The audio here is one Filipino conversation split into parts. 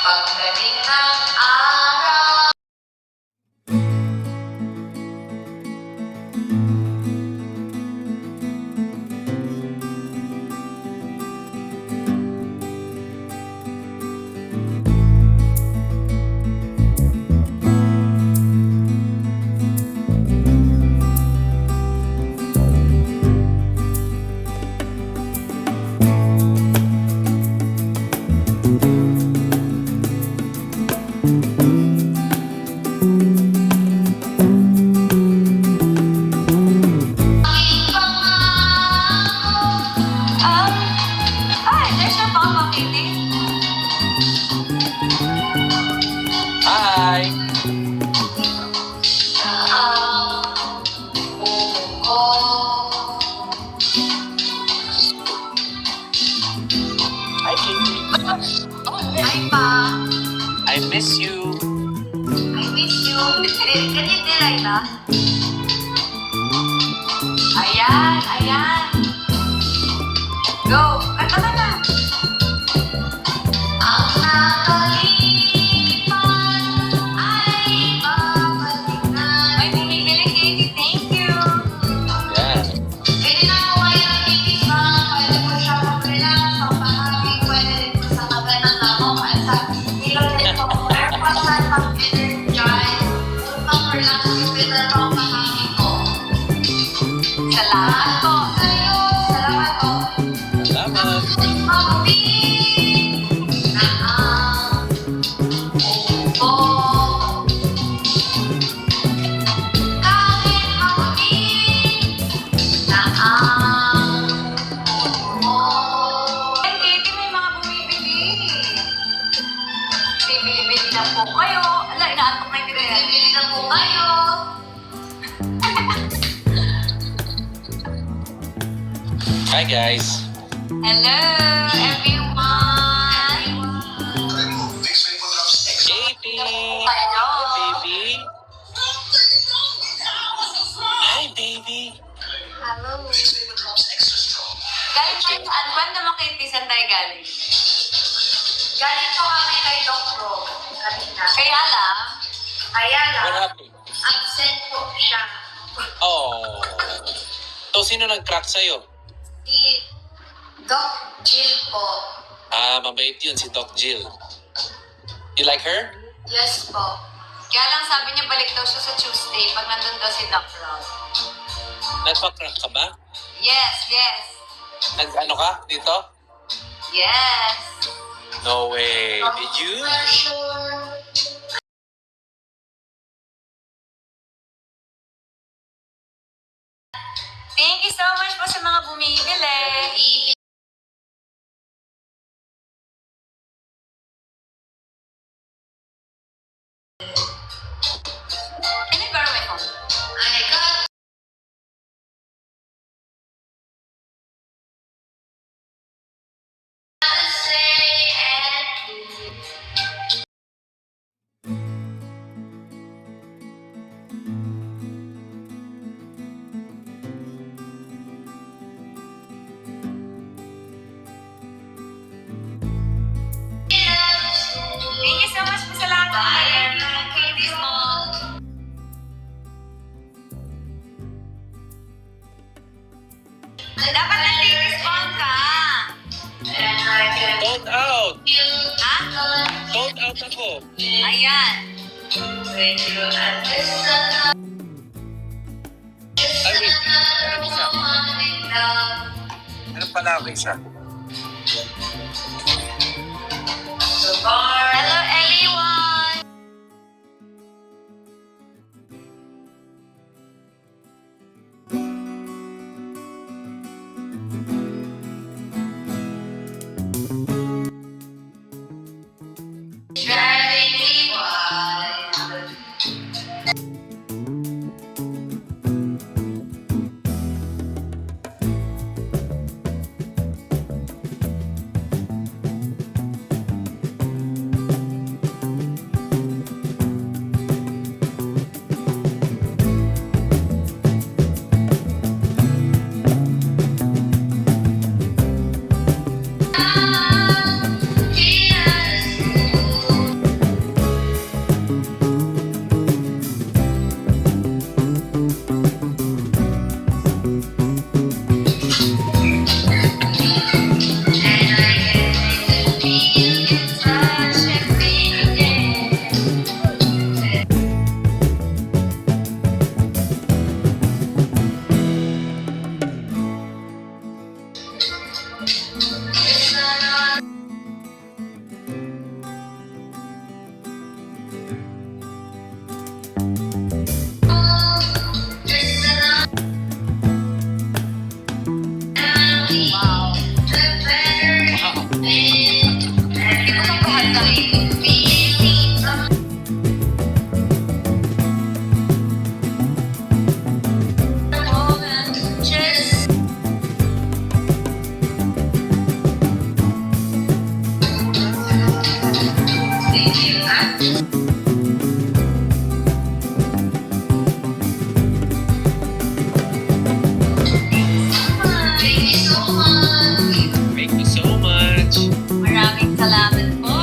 Pagdating ng araw. There's your Papa Kitty. Hi! Hi, Kitty. Hi, Pa. I miss you. I miss you. Ganyan din, Laila. Ayan, ayan. Go. Kanta ka na. Ang nakalipan ay babalik na. May bumibili, Katie. Thank you. Yeah. Pwede na po kayo ng Katie Bang. Pwede po siya mag-relax. Pagpahagi. Pwede rin po sa kaganang ako. Sa ilong din po. Pagpasan, pag-energize. Pag-relax yung pinapahagi ko. Salamat po sa'yo. Salamat po. Salamat. Mabuti na ang upo. Kahit mabuti na ang upo. Yan, Katie, may mga bumibili. Bibili-bili na po kayo. Ala, inaantok na yung tinaya. Bibili na po kayo. Hi, guys. Hello, everyone. Katie! Hello. Hi, baby. Hi, baby. Hello. Galing tayo saan? Buwan naman kayo, saan tayo galing? Galing po kami kay Doc Ro. Kanina. Kaya lang, What happened? absent po siya. Oh. So, sino nag-crack sa'yo? Si Doc Jill po. Mabait yun, si Doc Jill. You like her? Yes po. Kaya lang sabi niya balik daw siya sa Tuesday pag nandun daw si Doc Ro. Nagpa-crack ka ba? Yes, yes. Nag-ano ka dito? Yes. No way. Did you? Sure. Thank you so much po sa mga bumibili. Can I borrow my phone? I got Thank you so much po sa lahat. Bye. Katie's Mall. Dapat ng Katie's Mall ka. Sold out. Ha? Sold out ako. Ayan. Ay, wait. Ano isa? Ano pala ako isa? Hello, everyone. Driving me wild. Cheers! Thank you. Thank you so much. Thank you so much. Maraming salamat po.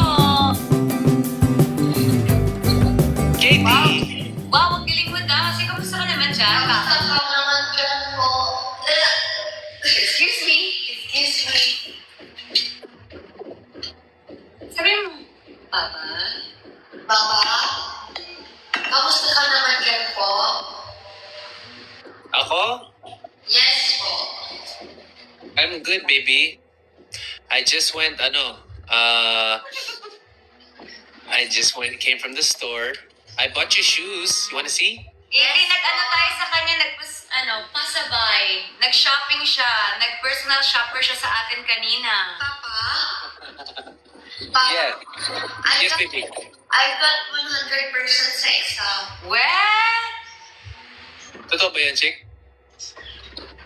Katie! Wow, ang galing mo daw. Kasi kamusta ka naman dyan? Kamusta ka naman dyan po? Excuse me? Excuse me? Sabi mo, Papa? Papa? Kamusta ka naman dyan po? Ako? Yes po. I'm good, baby. I just went, came from the store. I bought you shoes. You wanna see? Hindi, nag-ano tayo sa kanya, pasabay. Nag-shopping siya. Nag-personal shopper siya sa akin kanina. Papa? Papa? Yeah. I Yes, got, baby. I got 100% sa exam. What? Totoo ba yan, chick?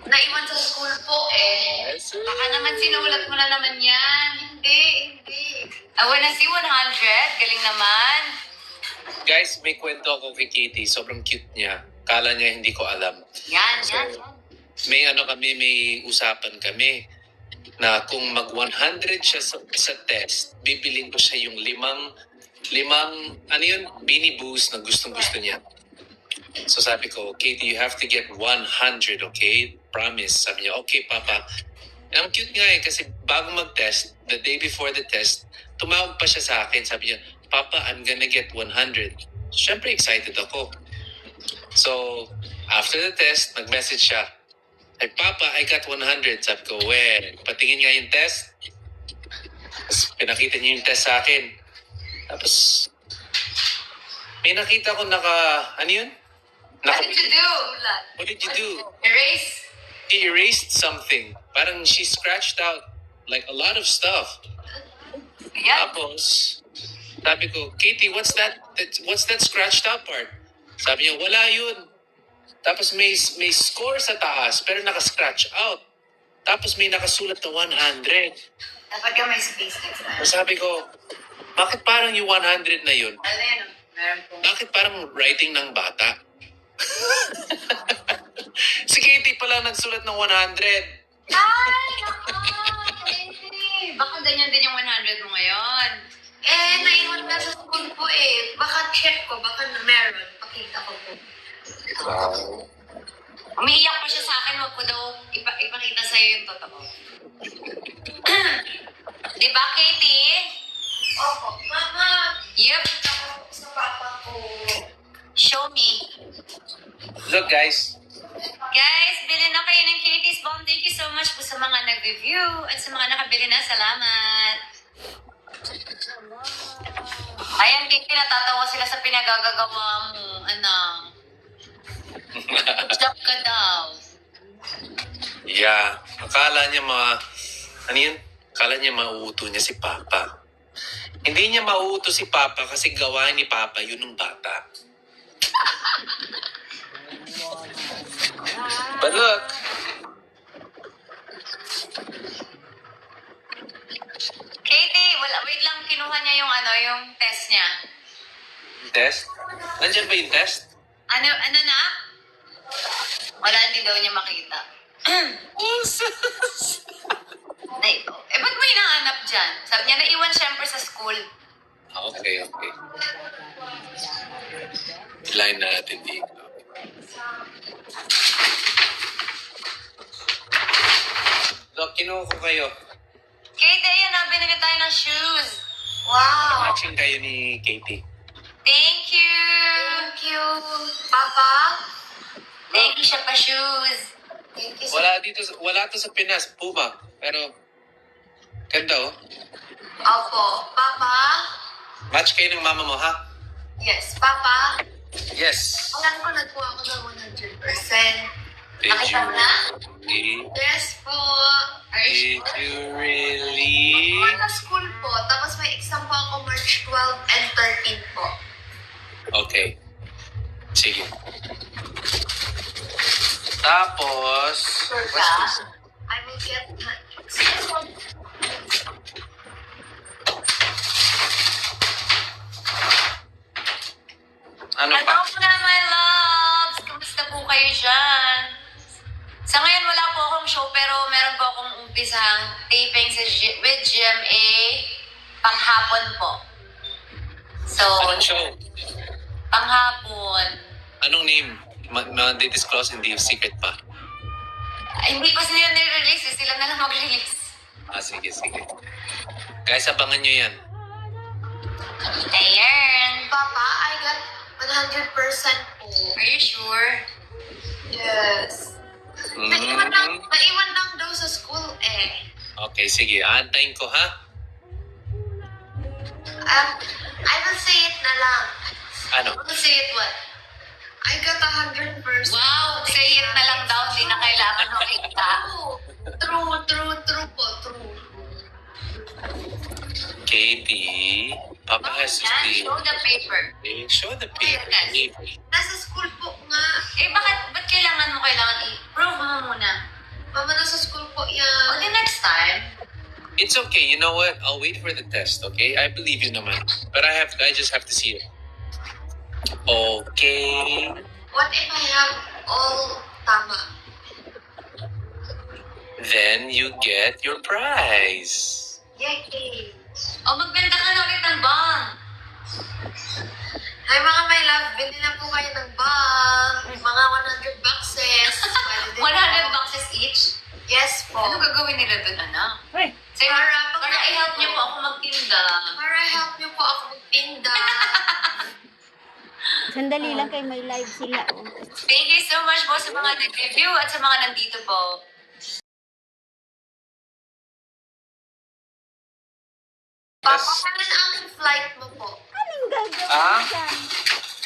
Naiwan sa school po eh. Yes. Baka naman sinulat mo na naman yan. Hindi. I wanna see 100. Galing naman. Guys, may kwento ako kay Katie. Sobrang cute niya. Kala niya hindi ko alam. Yan. May usapan kami na kung mag 100 siya sa test, bibiling ko siya yung limang, Beanie Boos na gustong-gusto niya. So sabi ko, Katie, you have to get 100, okay? Promise. Sabi niya, okay, Papa. Ang cute nga kasi bago mag-test, the day before the test, tumawag pa siya sa akin. Sabi niya, Papa, I'm gonna get 100. Siyempre, excited ako. So, after the test, nag-message siya. Ay, Papa, I got 100. Sabi ko, patingin nga yung test. Tapos, pinakita niya yung test sa akin. Tapos, may nakita ko ano yun? What did you do? What did you do? Erase? He erased something. Parang she scratched out like a lot of stuff. Yan. Tapos, sabi ko, Katie, what's that scratched out part? Sabi niya, wala yun. Tapos may score sa taas, pero naka-scratch out. Tapos may nakasulat na 100. Dapat ka may space next time. So sabi ko, bakit parang yung 100 na yun? Ano yun? Meron po. Bakit parang writing ng bata? Si Katie pala nagsulat ng 100. Ay, nako! Crazy! Baka ganyan din yung 100 mo ngayon. Naiwan na sa school po eh. Baka check ko, baka meron. Pakita ko po. Wow. Umiiyak pa siya sa akin, wag ko daw ipakita sa'yo yung totoo. Di ba, Katie? Opo. Mama! Yep. Sa papa ko. Show me. Look guys, Guys, bilhin na kayo ng Katie's Bomb. Thank you so much po sa mga nag-review at sa mga nakabili na. Salamat. Ayan, Katie, natatawa sila sa pinagagagawa mo. Job ka daw. yeah, akala niya Akala niya mauuto niya si Papa. Hindi niya mauuto si Papa kasi gawain ni Papa yun ng bata. But look, Katie, wait lang, kinuha niya yung test niya. test? Nandiyan ba yung test? Ano na? Wala, hindi daw niya makita. Na ito. Ba't mo hinahanap dyan? Sabi niya, naiwan siyempre sa school. Okay. Line natin dito. Look, kinuha ko kayo. Katie, ayan na, binili tayo ng shoes. Wow. Matching kayo ni Katie. Thank you. Thank you. Papa? Thank you siya pa shoes. Thank you. Wala to sa Pinas, Puma. Pero, ganda oh. Opo. Papa? Match kayo ng mama mo, ha? Yes. Papa? Yes. Alam ko, nagkuha ko ng 100%. Thank Nakita mo na? you. Yes po. Did you really? Sa school po, tapos may exam po ako March 12 and 13 po. Okay. Sige. Tapos, Sure what's ka? this? I will get Ano Hello pa? po na, my loves! Kamusta po kayo dyan? Sa ngayon, wala po akong show, pero meron po akong umpisang taping with GMA panghapon po. So, Anong show? panghapon. Anong name? Ma-disclose, hindi secret pa. Ay, hindi pa sila nire-release, sila na lang mag-release. Sige, sige. Guys, abangan nyo yan. Ayan. Papa, I got 100% po. Are you sure? Yes. Naiwan lang daw sa school eh. Okay, sige. Aantayin ko, ha? I will say it na lang. Ano? I will say it what? I got 100%. Wow, say it na lang daw, hindi na kailangan makita. True po, true. Katie, Papa has to Yan, see. show the paper. Show the paper. Nasa school po nga. Eh, ba't kailangan i-prove mo muna? Mama, nasa school po O, yan. the next time, It's okay. You know what? I'll wait for the test, okay? I believe you naman. But I just have to see it. Okay. What if I have all tama? Then you get your prize. Yay! o magbenta ka na ulit ng bang. Hi mga my love, bili na po kayo ng bang. Mga 100 boxes. Pwede din 100 boxes each? Yes po. Ano gagawin nila dun, anak? Say, para i-help niyo po ako magtinda. Para help niyo po ako magtinda. Sandali lang kay may live sila. Oh. Thank you so much po sa mga nag-review at sa mga nandito po. Papa, kailan ang flight mo po? Anong gagawin Ah? dyan?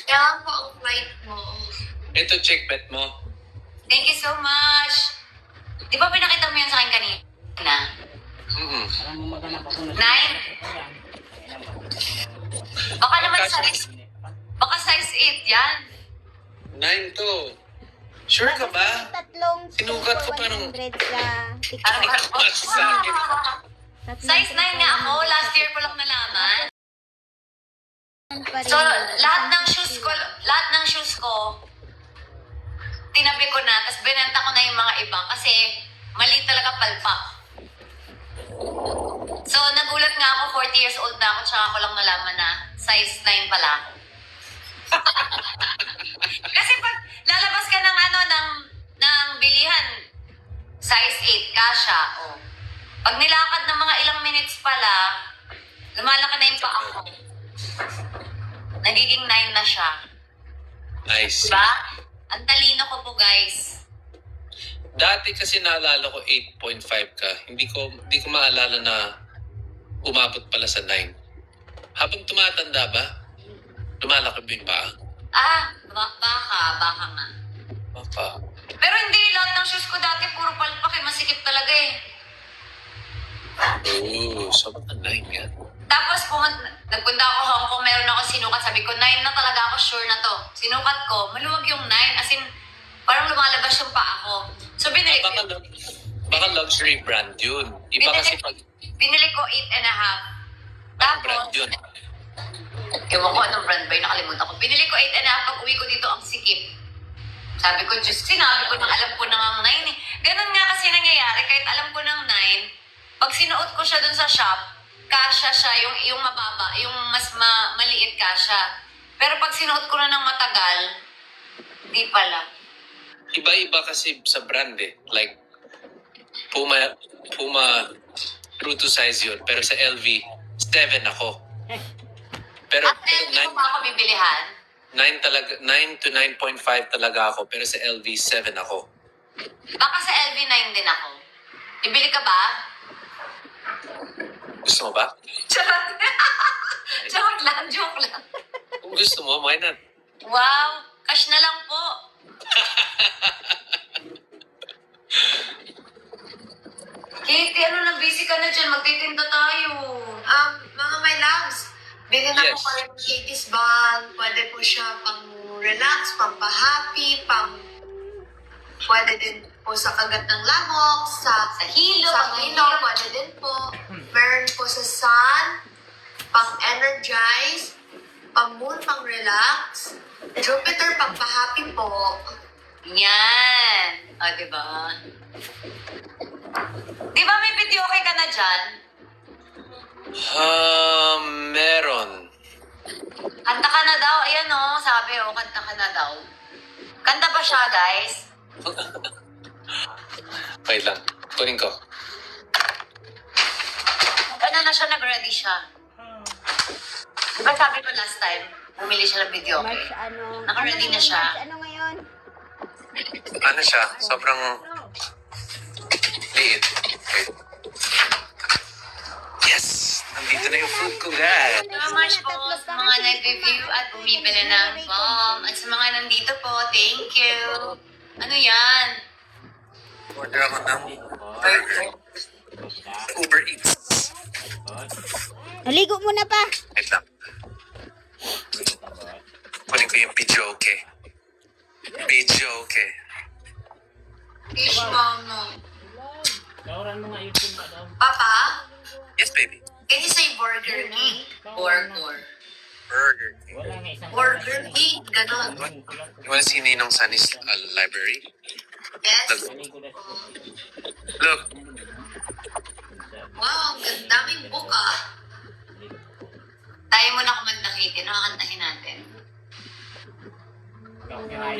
Kailan po ang flight mo? Ito, check bet mo. Thank you so much. Di ba pinakita mo yan sa akin kanina? Mm-mm. 9? Baka naman baka size 8 yan. 9 to. Sure ka ba? Tatlong Sinukat ko pa nung- 100 sa Parang TikTok. Mas sa akin. Size 9 nga ako. Last year ko lang nalaman. Pa rin. So, lahat ng shoes ko, tinabi ko na, tapos binenta ko na yung mga iba kasi mali talaga palpak. So, nagulat nga ako, 40 years old na ako, tsaka ko lang nalaman na size 9 pala ako. Kasi pag lalabas ka ng bilihan, size 8, kasha, oh. Pag nilakad ng mga ilang minutes pala, lumalaki na yung paa ko. Nagiging 9 na siya. I see. Diba? Ang talino ko po, guys. Dati kasi naalala ko 8.5 ka. Hindi ko maalala na umabot pala sa 9. Habang tumatanda ba, lumalaki ba yung paa? Baka nga. Baka. Pero hindi, lahat ng shoes ko dati puro palpak eh. Masikip talaga eh. So baka 9 yan. Tapos nagpunta ako Hong Kong, meron ako sinukat. Sabi ko, 9 na talaga ako, sure na to. Sinukat ko, maluwag yung 9. As in, parang lumalabas yung paa ko. So binili ko. Baka luxury brand yun. Iba kasi pag Binili ko 8.5. anong brand yun. Ewan ko anong brand ba yun, nakalimutan ko. Binili ko 8.5, pag uwi ko dito ang sikip. Sabi ko, Diyos, sinabi ko nang alam ko nang ang 9 eh. Ganun nga kasi nangyayari, kahit alam ko ng 9, pag sinuot ko siya dun sa shop, kasha siya, yung mababa, yung mas maliit kasha. Pero pag sinuot ko na ng matagal, di pala. Iba-iba kasi sa brand eh. Like, Puma true to size yun. Pero sa LV, 7 ako. Pero At hindi ko pa ako bibilihan. 9 talaga, 9 to 9.5 talaga ako. Pero sa LV, 7 ako. Baka sa LV9 din ako. Bibili ka ba? Gusto mo ba? Charot. Joke lang. Kung gusto mo, why not? Wow, cash na lang po. Katie, ano na busy ka na dyan? Magtitinda tayo. Mga my loves, bilhin ako Yes. kayo ng Katie's bag. Pwede po siya pang relax, pang-happy, pwede din po sa kagat ng lamok, sa hilo, sa hilo, pwede din po. Meron po sa sun, pang-energize, pang-moon, pang-relax. Jupiter, pang-happy po. Yan. O, diba? Di ba may video okay ka na dyan? Meron. Kanta ka na daw. Ayan o, sabi o, kanta ka na daw. Kanta ba siya, guys? Wait lang. Kunin ko. Ano na siya, nag-ready siya. Di ba sabi ko last time, bumili siya ng video okay? March ano? Naka-ready na siya. March ano ngayon? Ano siya? Sobrang liit. Wait. Yes! Nandito na yung food ko, guys. So much po sa mga nag-review at bumibili ng bomb. At sa mga nandito po, thank you. Ano yan? Order ako ng Uber Eats. Naligo muna pa. Wait lang. Kunin ko yung video, okay? Video, okay? Fish mama. Kauran mo nga YouTube ba daw? Papa, Yes, baby. can you say Burger King? Burger. Burger King. Wala nga isang Burger King, ganun. You wanna see Ninong Sunny's library? Yes. Look. Wow, ang daming book ah. Tayo muna kumanta, Katie. Nakakantahin natin. Ikaw, Kiray.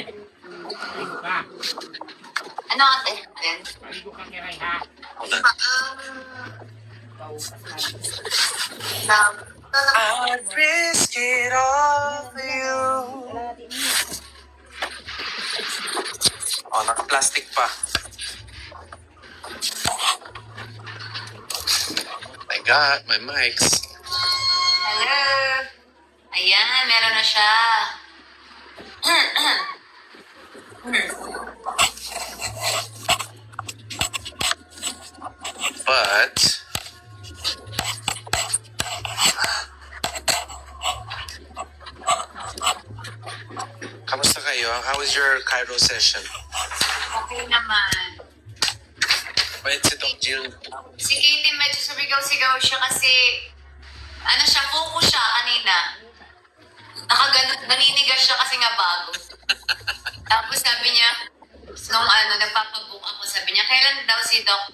Paligo ka. Ano kantahin natin? Paligo ka, Kiray, ha? Hold on. Ikaw, I'd risk it all for you. Oh, naka-plastic pa. My God, my mics. Hello? Ayan, meron na siya. But kamusta kayo? How was your Cairo session? Okay naman. Wait, si Doc Jill. Si Katie medyo sumigaw-sigaw siya kasi ano siya, focus siya kanina. Naninigas siya kasi nga bago. Tapos sabi niya, nung nagpapabook ako, sabi niya, kailan daw si Doc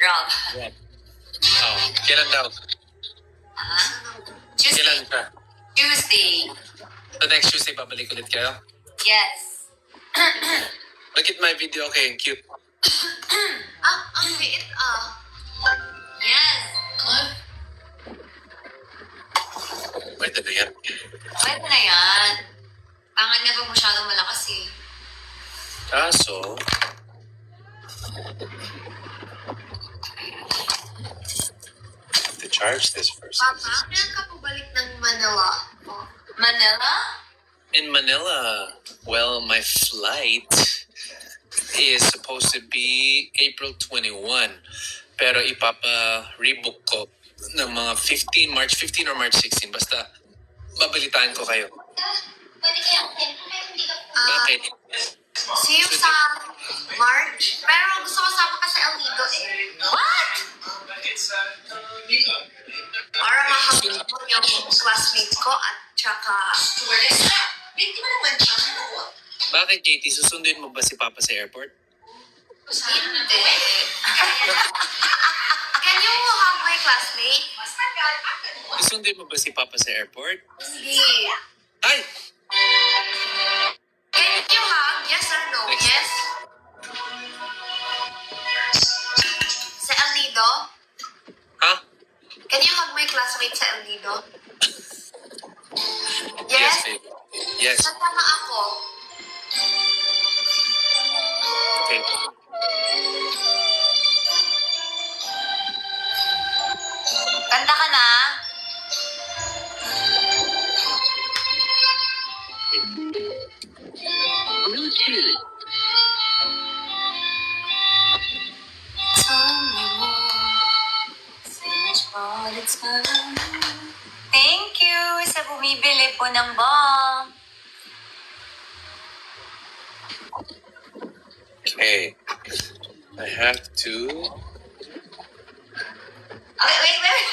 Rob? Oh, kailan daw? Ah? Tuesday. Kailan ka? Tuesday. So next Tuesday, babalik ulit kayo? Yes. Look at my video, okay, cute. Ang liit ah. Yes. Pwede na yan. Pwede na yan. Pangan niya pag masyadong malakas eh. Kaso, to charge this first. Papa, kailan ka pabalik ng Manila? Oh. Manila? In Manila, well, my flight is supposed to be April 21. Pero ipapa-rebook ko ng mga March 15 or March 16. Basta, babalitaan ko kayo. Pwede kaya Bakit? see you sa March. Pero gusto ko sama ka sa El Nido eh. What? Para mahabol mo yung classmates ko at tsaka... Biktima naman siya. Bakit, Katie? Susunduin mo ba si Papa sa airport? Hindi. Can you hug my classmate? Susunduin mo ba si Papa sa airport? Hindi. Ay! Can you hug? Yes or no? Yes? Sa El Nido? Ha? Can you hug my classmate sa El Nido? Yes, Yes? babe. Yes. Sasama ako. Okay. Kanta ka na? Tell me more. sa bumibili po ng bomb. Okay. I have to... Okay, wait.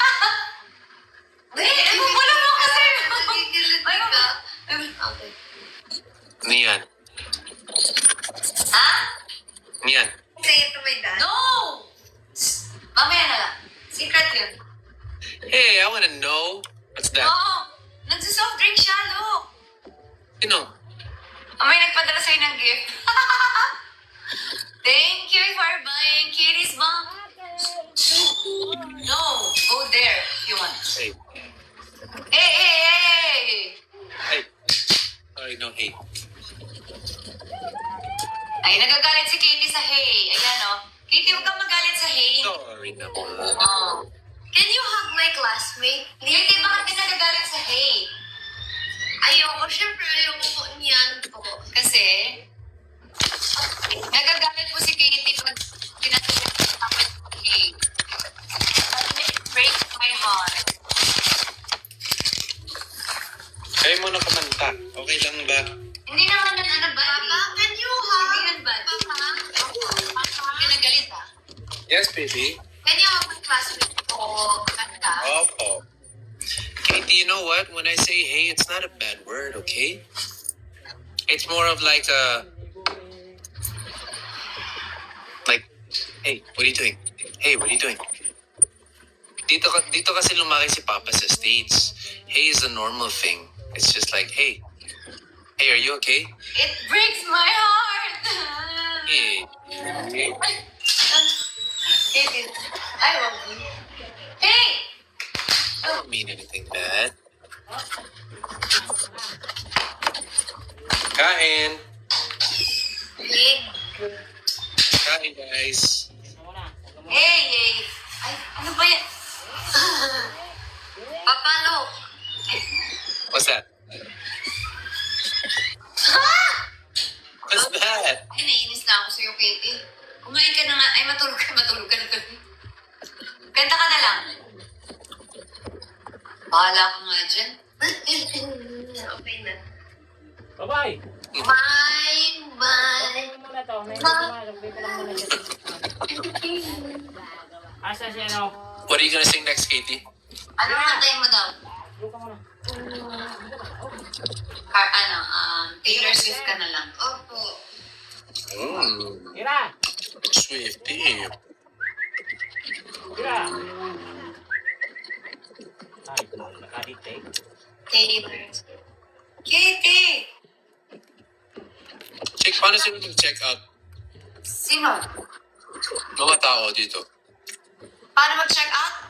Wait, bubulong mo kasi. Nagigilid ka. Okay. Ano yan? Ha? Ano yan? Say it to my dad. No! Mamaya na lang. Secret yun. Hey, I wanna know. What's that? Oo. Nagsisoft drink siya, look. You know, May nagpadala sa'yo ng gift. Thank you for buying Kitty's bomb. No, go there if you want. hey. Hey! Hey. Sorry, no hate. Ay, nagagalit si Katie sa hey. Ayan, oh. Katie, huwag kang magalit sa hey. Sorry naman. Oh. Can you hug my classmate? Katie, bakit ka nagagalit sa hey? Ayoko, syempre ayoko po niyan po. Kasi, nagagalit po si Katie pag pinatuloy sa kapit ng hey. It breaks my heart. Kaya mo na kumanta. Okay lang ba? Hindi naman na ano ba? Papa, can you hug? Hindi yan ba? Papa? Huwag ka nagalit, ha? Yes, baby. Can you hug my classmate po? Kanta? Opo. Katie, you know what? When I say hey, it's not a bad word, okay? It's more of like a... Like, hey, what are you doing? Hey, what are you doing? Dito kasi lumaki si Papa sa States. Hey is a normal thing. It's just like, hey. Hey, are you okay? It breaks my heart! Hey. Hey. Katie, I love you. Hey! I don't mean anything bad. Kain. Hey! Kain, guys. Hey! Ay, ano ba yan? Papa, look. What's that? What's that? Ay, naiinis na ako sa'yo, Katie. Kumain ka na nga. Ay, matulog ka na. Kanta ka na lang. Bahala ka nga dyan. Okay na. Bye-bye. Bye, bye. Ano muna to? May pumasok. Dito lang muna siya. Asa siya, no? What are you gonna sing next, Katie? Ano ang kantayin mo daw? Dito muna. Taylor Swift ka na lang. Opo. Tira! Swifty. Tira! Ay, nakadictate. Taylor Swift. Katie! Check, paano sila mag-check out? Sino? Mga tao dito. Paano mag-check out?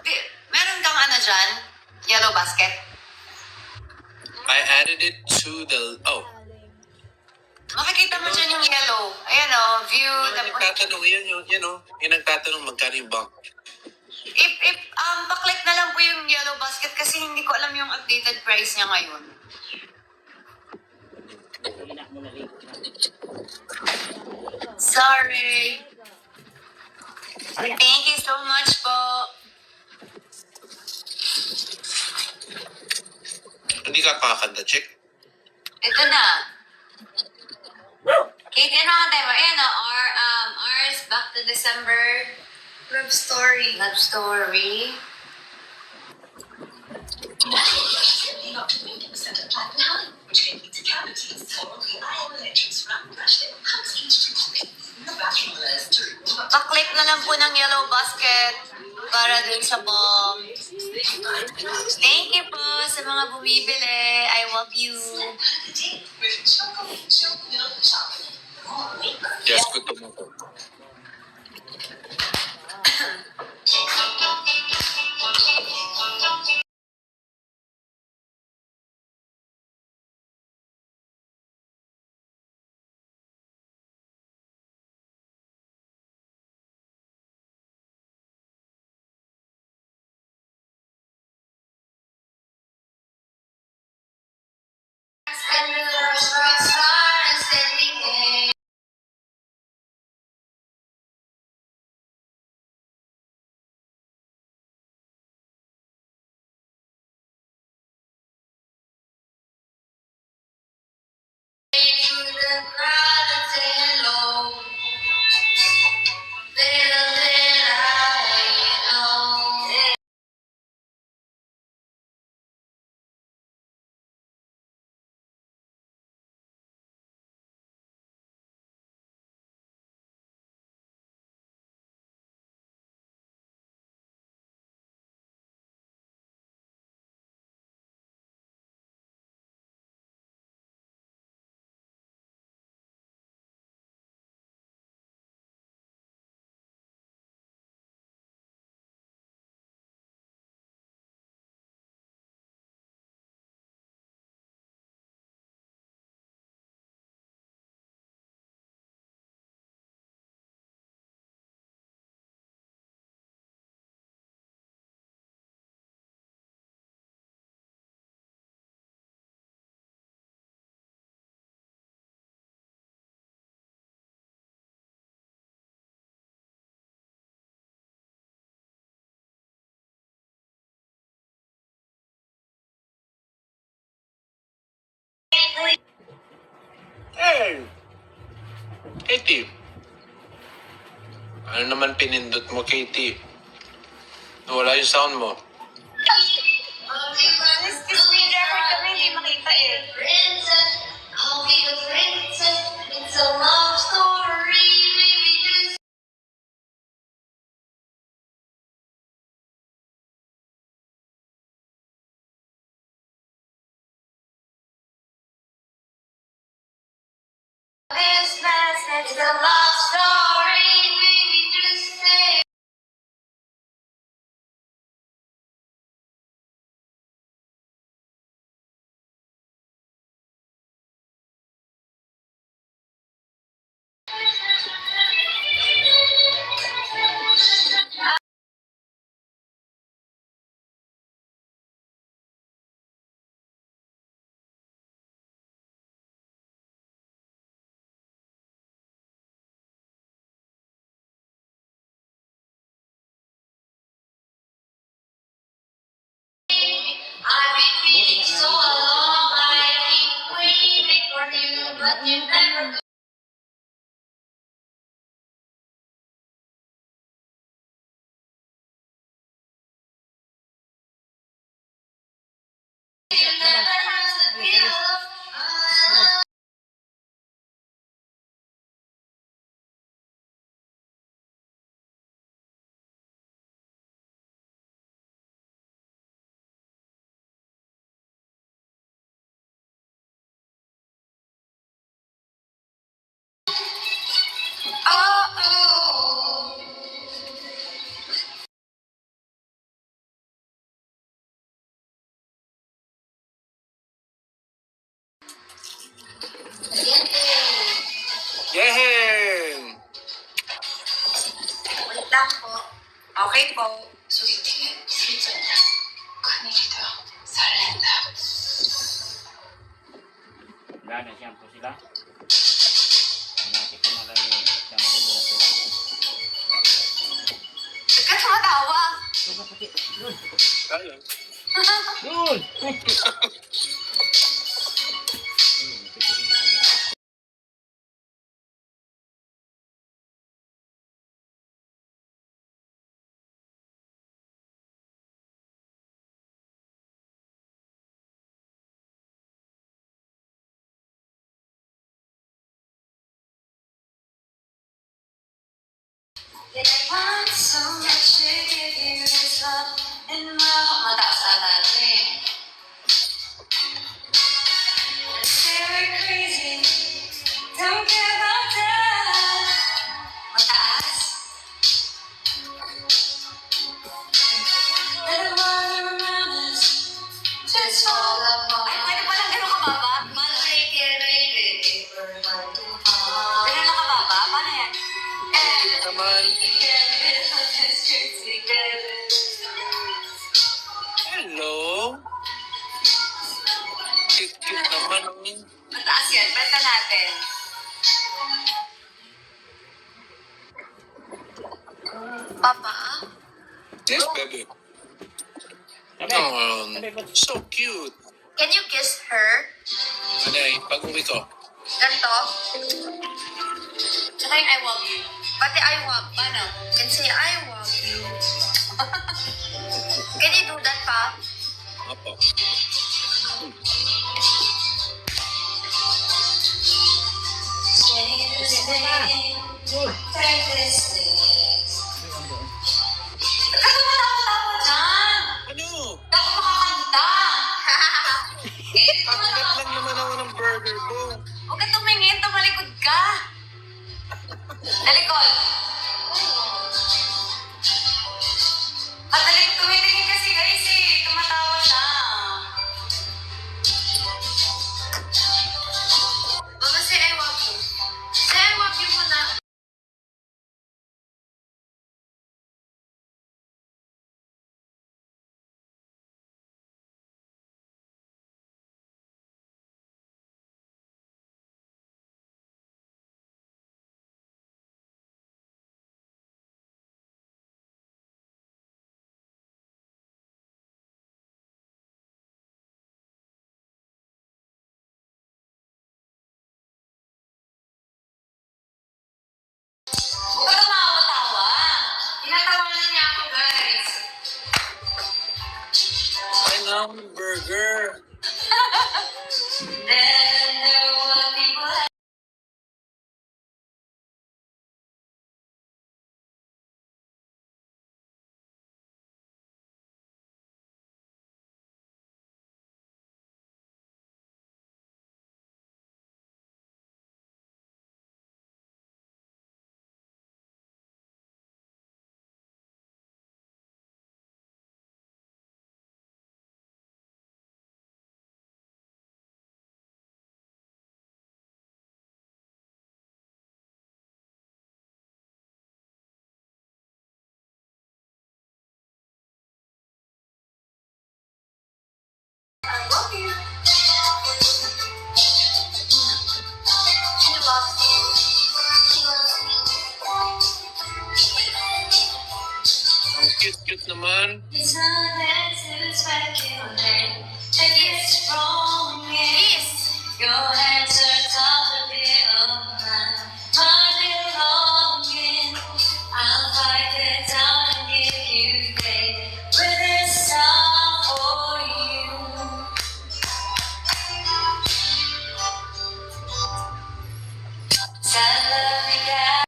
Meron kang ano dyan? Yellow basket? I added it to the... Oh. Makikita mo dyan yung yellow. Ayan o, view. Yung nagtatanong, yung nagtatanong magkano yung bank. Pa-click na lang po yung yellow basket kasi hindi ko alam yung updated price niya ngayon. Hina mo na rin. Sorry. Thank you so much po. Hindi ka pakakanta, check. Ito na. Katie, ano ang tayo mo? Ayan o, ours, back to December. Love story. Love story. Pa-click na lang po ng yellow basket para dun sa bomb. Thank you po sa mga bumibili. I love you. Yes, gusto mo ko. And the Hey! Katie. Ano naman pinindot mo, Katie? Wala yung sound mo. Excuse me, record kami, hindi makita eh. Princess, I'll be the princess. It's a love story, baby. Just this message. It's a love story, baby. Just say. I've been waiting so long. I keep waiting for you, but you never. You never have the feel. Oh, Yehey! Wait lang po. Okay po. sweetie, sweetie. Ganito, sarenda. Wala na shampoo sila. Hanapin ko na lang yung shampoo nila sila. Ba't ka tumatawa? Ito ba puti? Yun! Kaya. Yun! Yet I want so much to give you this love in my heart. Mataas na natin. Let's say we're crazy. Don't care about that. Mataas? Let the world around us just fall apart. Ay, pwede pa lang ganun kababa? Paano? Take it, baby, if we're heart to heart. Ganun lang kababa? Paano yan? Naman. Together, let's stick together. Hello? Cute-cute naman. Mataas yan. Benta natin. Papa? Yes, baby. Sabi! Sabi ko, So cute. Can you kiss her? Anay, pag-uwi ko. Ganto? Tsaka yung I love you. Pati I love you. Paano? Can say I love you. Can you do that, Pa? Apo. Stay the same. yun! Take this days. Ba't ka tumatawa dyan? Ano? Hindi ako makakanta. Kakilat lang naman ako ng burger ko. Huwag ka tumingin. Tumalikod ka. Talikod. Patalikod. Tumitingin kasi guys eh. Tumatawa siya. Mama, say I love you. Say I love you muna. Hamburger. Then there were people. I love you. She loves you. She loves me. Ang cute-cute naman. It's not that to speculate. Take it from me. Your hands are top of the mine. My belonging. I'll fight it down and give you faith. With this song for you. Sa lamig ka.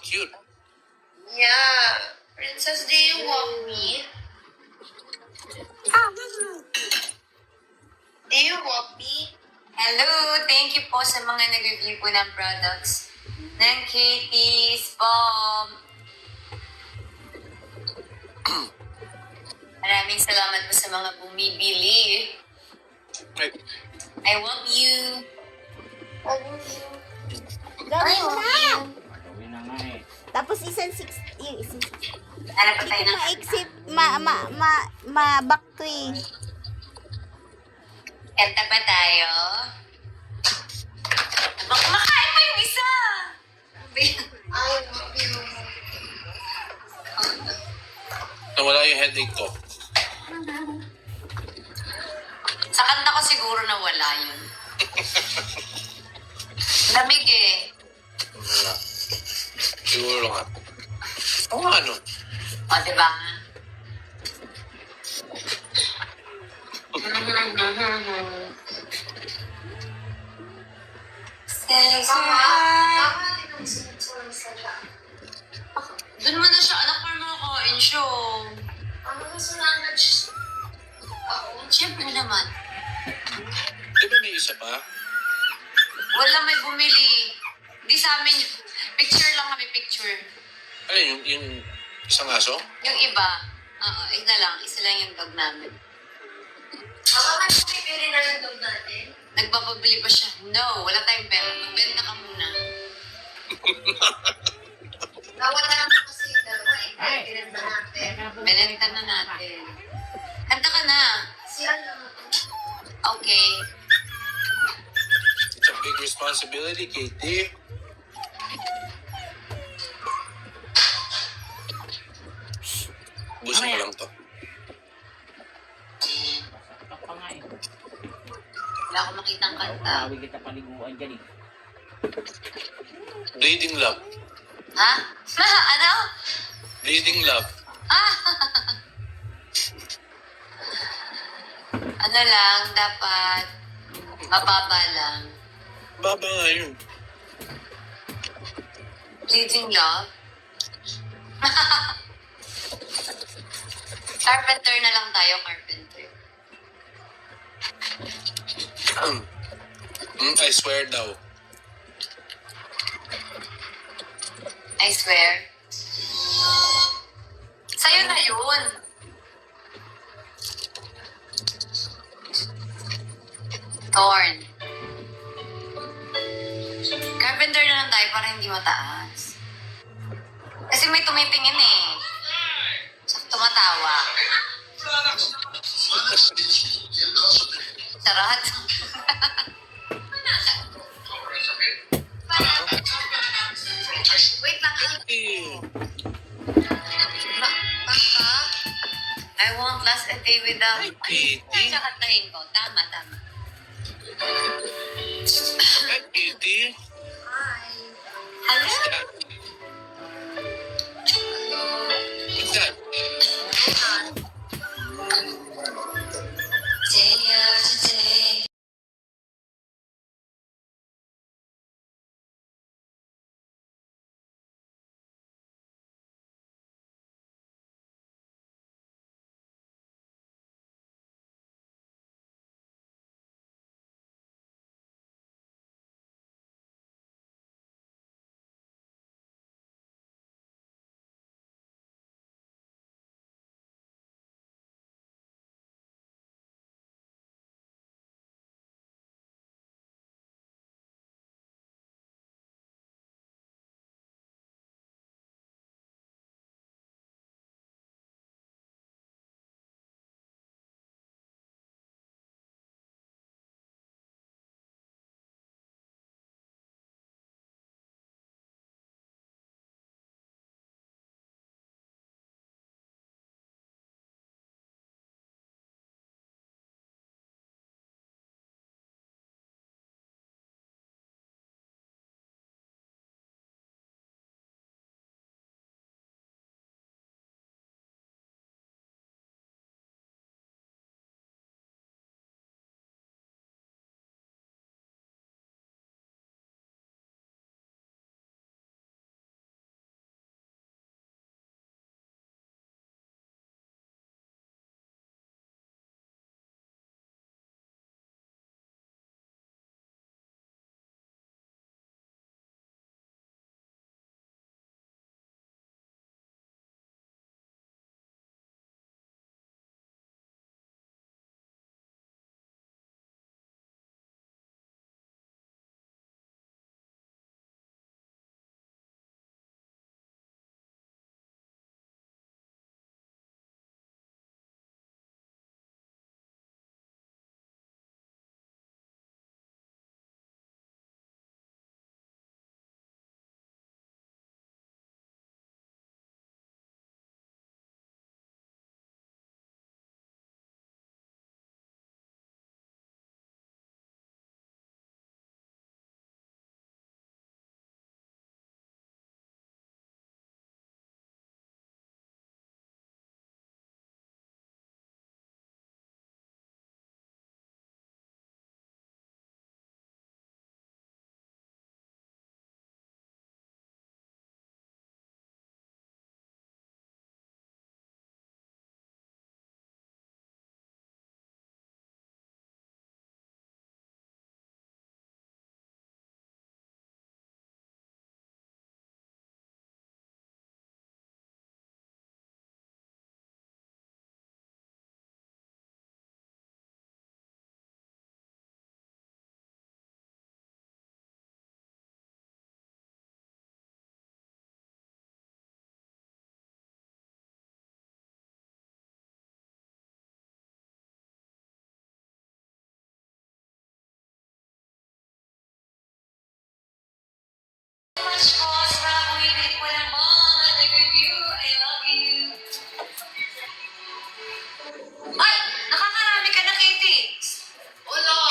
Cute. Yeah. Princess, do you want me? Do you want me? Hello! Thank you po sa mga nag-review po ng products ng Katie's Balm. Maraming salamat po sa mga bumibili. Ay, I love you. I love you. Gawin mo na! Gawin na nga eh. Tapos isang 60. Isang 60. Hanap pa Hindi tayo ko ng ma-exit. Ma-back to eh. Kanta pa tayo. Makain pa yung isa! I love you. nawala yung headache ko. Sa kanta ko siguro nawala yun. Lamig eh. Wala. Siguro nga. Oo nga, ano? O, diba? Doon mo na siya, anak, para makakain siya. Siyempre naman. Di ba may isa pa? Wala may bumili. Hindi sa amin. Picture lang kami, picture. Ano yung isang aso? Yung iba, oo, isa lang. Isa lang yung dog namin. Nagpapabili pa siya. No, wala tayong pera. Magbenta ka muna. Nawala naman kasi yung dalawa eh. Binenta natin. Benenta na natin. Kanta ka na. Si ano? Okay. It's a big responsibility, Katie. Busin ko lang to. Saktak pa nga eh. Wala akong makitang kanta. Tawag kita paliguan dyan eh. Bleeding love. Ha? Ano? Bleeding love. Ano lang, dapat mababa lang. Baba nga yun. Bleeding love? Carpenter na lang tayo, carpenter. I swear daw. I swear. Sa'yo na yun. Torn. Carpenter na lang tayo para hindi mataas. Kasi may tumitingin eh. Tsaka tumatawa. Charot. Wait lang. Papa, I won't last a day without... Katie. Tsaka tahin ko. Tama, tama. Hi, Katie. Hi. Hello? What's that? Day after day.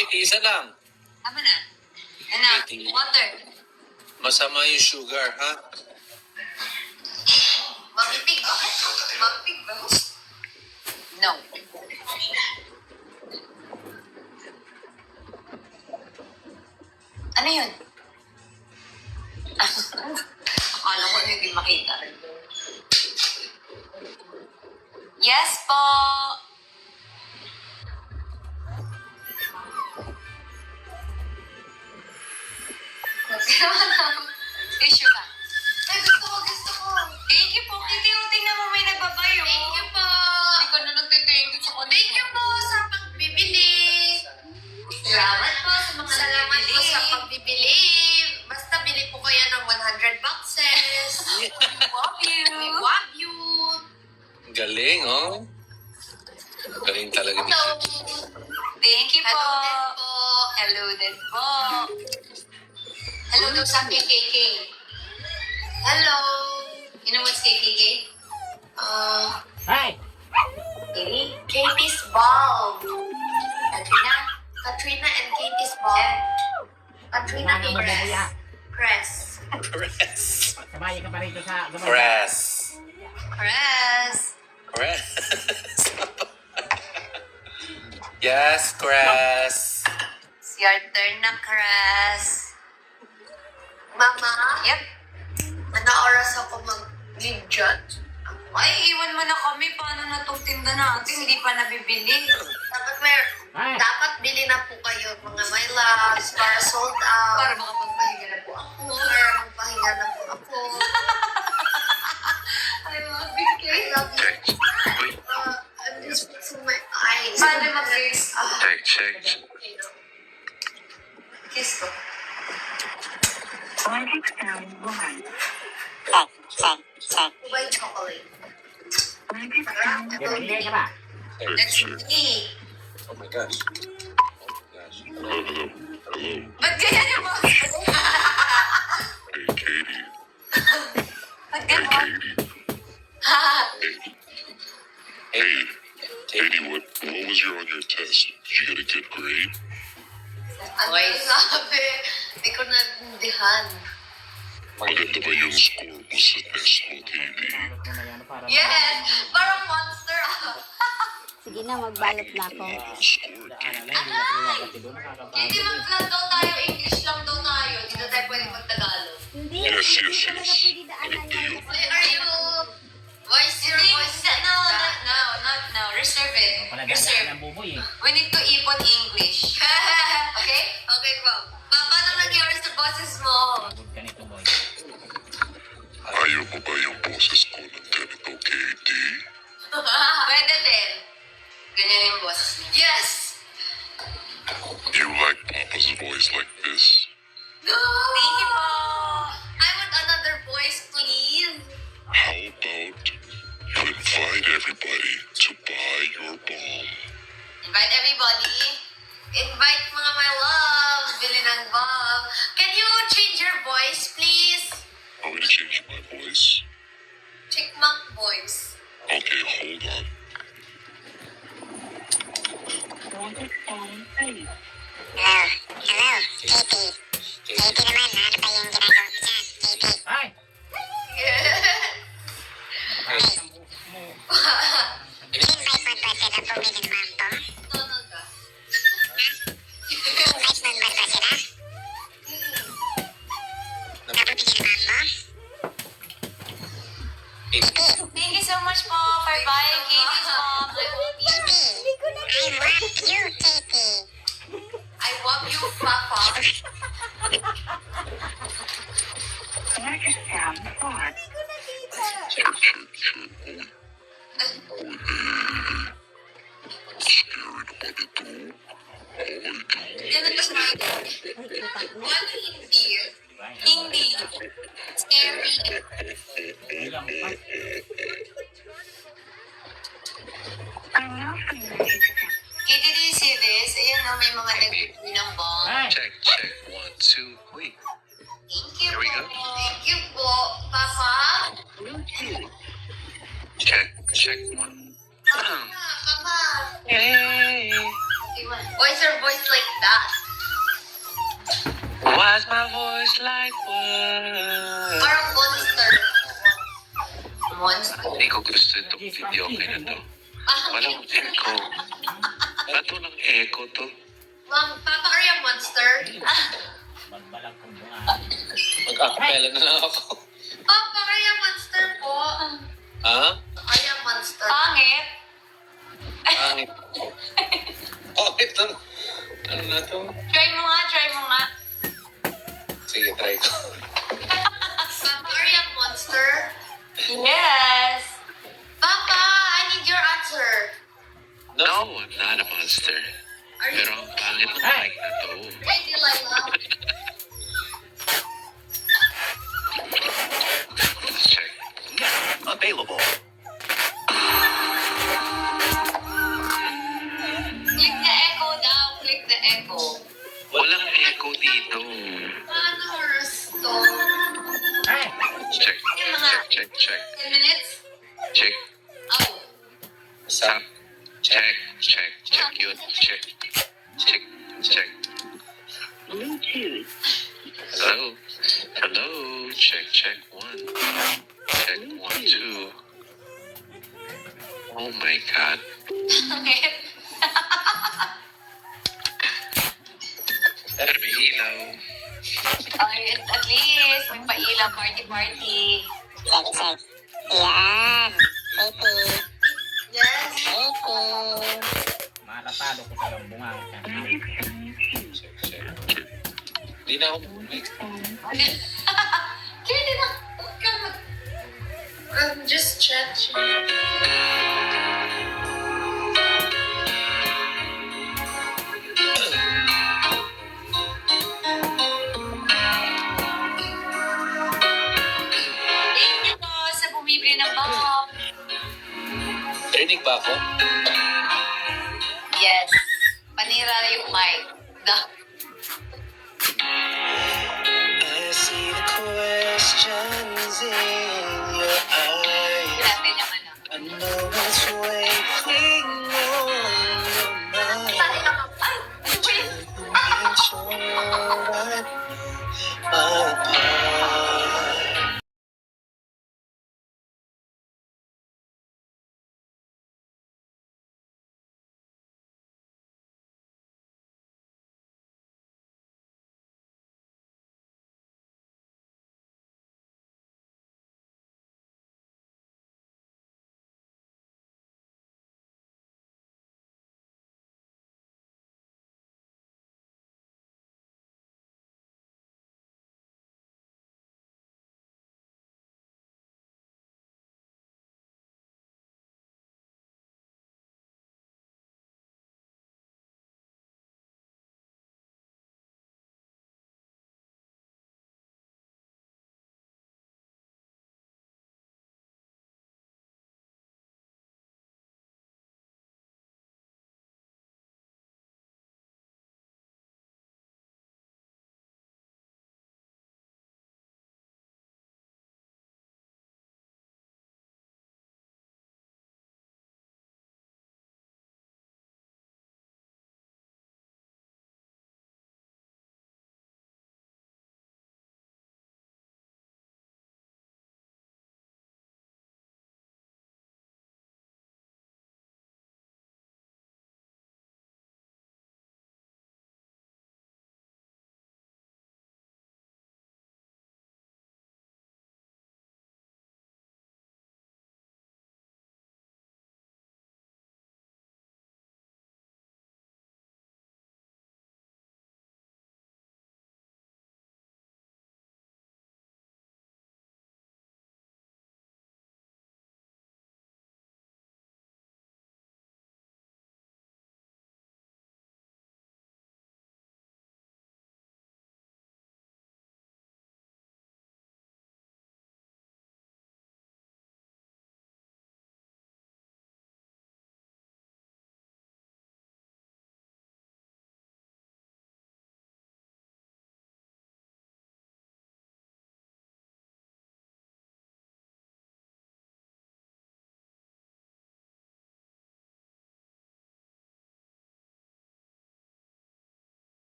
Katie, isa lang. Tama na. Anak, water. Masama yung sugar, ha? Mamipig ba? Mamipig ba? No. Ano yun? Akala ko hindi makita. Yes po! Tissue ka. Ay, gusto ko. Thank you po. Tingnan mo may nagbabayo. Thank you po. Hindi ka na nagtithank you sa kanila. Thank you po sa pagbibili. Salamat po sa mga Salamat po nagbibili. sa pagbibili. Basta bili po kayo ng 100 boxes. Love you. We love you. Galing, oh. Galing talaga ni Hello. Katie. Thank you po. Hello din po. Hello din po. Hello daw sa KKK. Hello. You know what's KKK? Hey! Katie's Ball. Katrina and Katie's Ball. Katrina Ano and ba bubuya? Press. Press. Sabay ka pa rito sa gabay. Press. Chris. Press. Yes, Chris. It's your turn na, Chris. Mama, Yep. ano oras ako mag-leave dyan? Ay, iwan mo na kami. Paano na itong tinda natin? Hindi pa nabibili. Ay! Dapat bili na po kayo mga my loves para sold out. Para makapagpahinga na po ako. Para magpahinga na po ako. I love you, I Kate. love you. Wait. I'm just fixing my eyes. Paano mag-fix? Check. Kiss ko. By chocolate. Bibigay ka ba? That's me. Oh my gosh. Ba't ganyan yung mga... Ba't ganyan? Hey, Katie, what was your on your test? Did you get a good grade? Ano sabi? Hindi ko naintindihan. Maganda ba yung score mo sa test mo, Katie? Balot mo na yan para Yes! Parang monster ah. Sige na, magbalot na ako. Ang score, daanan Katie. na, hindi na pinila kasi doon nakakapagod. Hindi mag-plan daw tayo. English lang daw tayo. Hindi daw tayo pwede mag-Tagalog. Hindi, Yes, hindi yes, talaga yes. pwede daanan yan. Why are you... Voice your voice. No. Reserve it. Pala Reserve. daanan ng buboy eh. We need to ipon English. Okay? Okay po. Paano nangyari sa boses mo? Pagod ka nito, boy. Ayaw mo ba yung boses ko ng ganito, Katie? Pwede din. Ganyan yung boses niya. Yes! You like Papa's voice like this? No! Thank you po. I want another voice, please. How about you invite everybody to buy your bomb? Invite everybody. Invite mga my loves. Bili ng bomb. Can you change your voice, please? I'm gonna change my voice. Chickmunk voice. Okay, hold on. Ay! Bakit ang buhok mo? Tunog ka. Thank you so much po for buying Katie's mom. I love you. I love you, Papa. Ganun ka sa mga Ano hindi? Hindi. Scary. Bilang pa. Katie, do you see this? Ayan na, may mga nagbibigay ng bomb. Ay! Check. 1, 2. Wait. Thank you There we go. po. Thank you po, Papa. Check 1. Papa. Hey. Okay, one. Voice your voice like that. Why's my voice like what? Parang monster. Monster. Hindi ko gusto itong video. Okay na to. Walang echo. Bato ng echo to. Ma'am, Papa, are you a monster? Magbalag kong bunga. Mag-acapella na lang ako. Papa, are you a monster po? Ha? Are you a monster? Pangit. Pangit. Pangit lang. Ano na to? Try mo nga. Sige, try ko. Papa, are you a monster? Yes. Papa, I need your answer. No, I'm not a monster. Are you Pero ang pangit ng mic na to. Hey, Delilah. Let's check. Available. Click the echo daw. Click the echo. Walang echo dito. Ano oras to? Ay! Check. Yung mga Check. 10 minutes? Check. Oh. Stop. Check yun. Check. Bluetooth. Hello. Check. 1. Check 1, 2. Oh my God. Pangit. Pero may ilaw. Ay, at least, may pailaw party. Check, check. Yan. Iti. Yes. Iti. Matatalo ko sa iyong bunga. Check. Di na ako. Hindi na. Huwag kang Just check. Thank you po sa bumibili ng bawang. Rinig ba ako? Yes. Panira yung mic. I see the questions in your eyes. Natin yung ano. I know what's waiting on your mind. Ay, ano ba yun? Make sure that my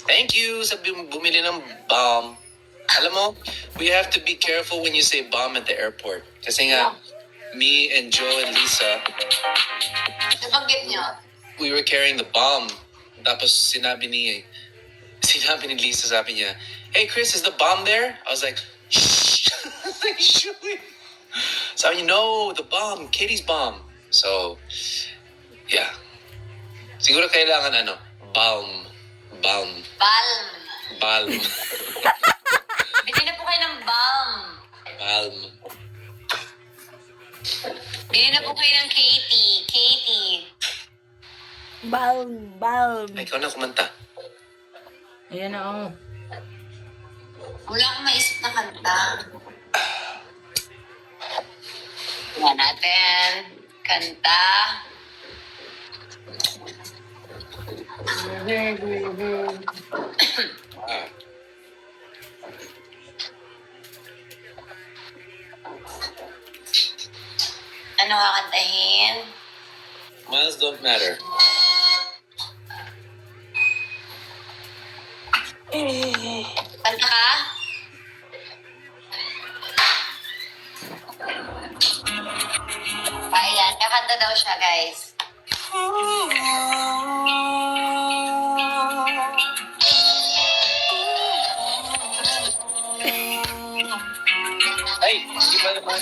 Thank you sa bumili ng bomb. Alam mo, we have to be careful when you say bomb at the airport. Kasi nga, me and Joe and Lisa, Nabanggit niyo. we were carrying the bomb. Tapos sinabi ni Lisa, sabi niya, "Hey Chris, is the bomb there?" I was like, "Shh." Like, shooing. Sabi niya, "No, the bomb, Katie's bomb." So, yeah. Siguro kailangan balm. Balm. Bili na po kayo ng balm. Balm. Bili na po kayo ng Katie. Balm. Ay, ikaw na kumanta. Ayan na, oh. Wala akong maisip na kanta. Tingnan natin. Kanta. Ah. Ano kakantahin? Miles don't matter. Kanta ka? Ayan, kakanta daw siya, guys. Ay, hindi pa naman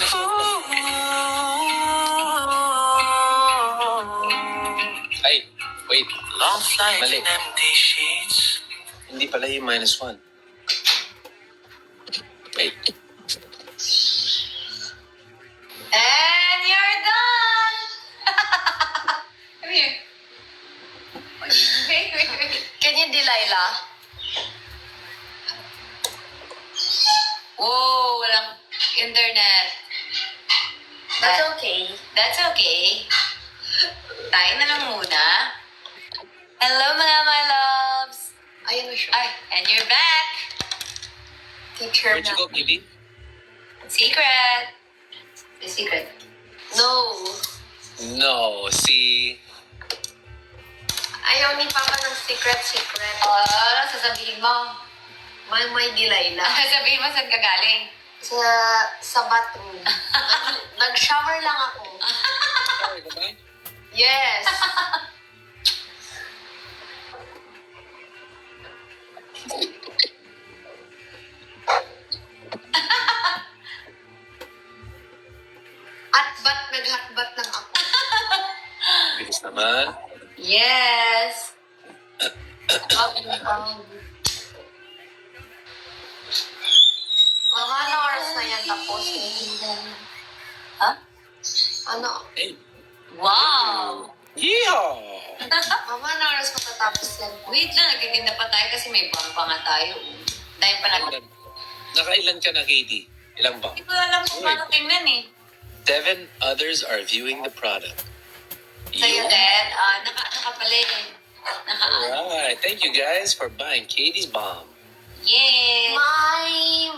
Ay, wait. Long flights Mali. and empty sheets. Hindi pala yung -1. Wait. And you're done! Come here. Can you, Delilah? Whoa, walang internet. That's okay. That's okay. Tayo na lang muna. Hello, mga my loves. Ayun na siya. Ay, and you're back. Teacher Where'd you go, Kitty? Secret. The secret. No. No, see. Ayaw ni Papa ng secret. Ano sasabihin mo? May Delilah. Sasabihin mo saan ka galing? Sa bathroom. Nag-shower lang ako. Sorry, ba? Yes. Nag-hotbat lang ako. Bilis naman. Yes. Mga ano oras na yan tapos? Ha? Ano? Hey. Wow. Yeehaw! Mga ano oras matatapos yan? Wait lang, nagtitinda pa tayo kasi may bang pa nga tayo. Dahil pa nag... Nakailan ka na, Katie? Ilang ba? Hindi ko alam kung paano tingnan eh. 7 others are viewing the product. Sa'yo, Dad, nakapala eh. Alright, thank you guys for buying Katie's bomb. Yes. My